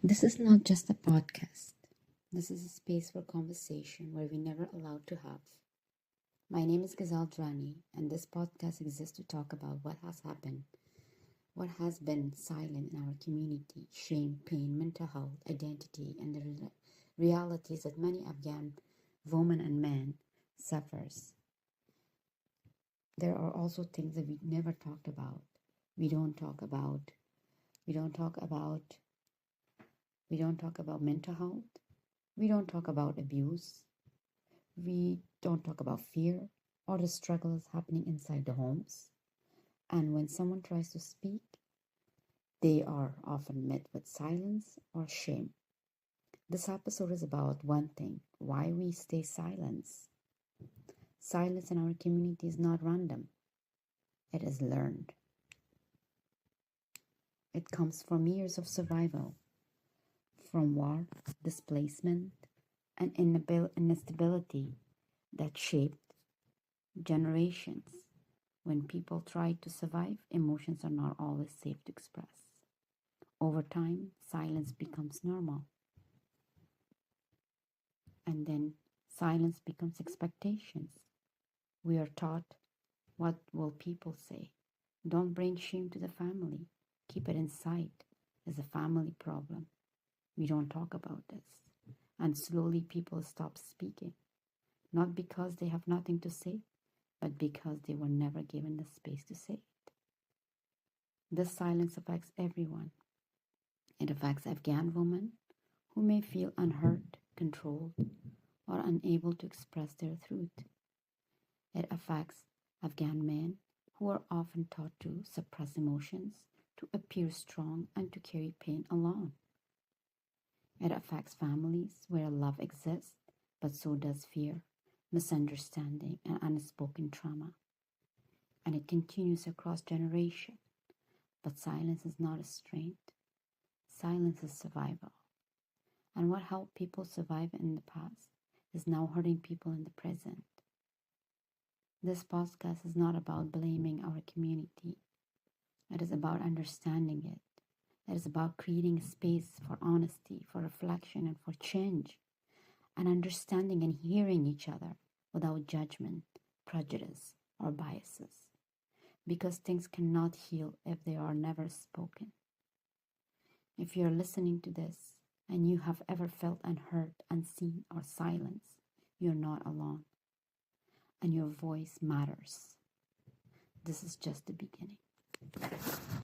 This is not just a podcast. This is a space for conversation where we never allowed to have. My name is Ghazal Drani, and this podcast exists to talk about what has happened, what has been silent in our community, shame, pain, mental health, identity, and the realities that many Afghan women and men suffers. There are also things that we never talked about. We don't talk about. We don't talk about. We don't talk about mental health. We don't talk about abuse. We don't talk about fear or the struggles happening inside the homes. And when someone tries to speak, they are often met with silence or shame. This episode is about one thing: why we stay silent. Silence in our community is not random, it is learned. It comes from years of survival, from war, displacement, and instability that shaped generations. When people try to survive, emotions are not always safe to express. Over time, silence becomes normal. And then silence becomes expectations. We are taught, what will people say? Don't bring shame to the family. Keep it inside. It's a family problem. We don't talk about this. And slowly people stop speaking. Not because they have nothing to say, but because they were never given the space to say it. This silence affects everyone. It affects Afghan women who may feel unheard, controlled, or unable to express their truth. It affects Afghan men who are often taught to suppress emotions, to appear strong, and to carry pain alone. It affects families where love exists, but so does fear, misunderstanding, and unspoken trauma. And it continues across generations. But silence is not a strength. Silence is survival. And what helped people survive in the past is now hurting people in the present. This podcast is not about blaming our community. It is about understanding it. It is about creating a space for honesty, for reflection, and for change. And understanding and hearing each other without judgment, prejudice, or biases. Because things cannot heal if they are never spoken. If you're listening to this and you have ever felt unheard, unseen, or silenced, you're not alone. And your voice matters. This is just the beginning.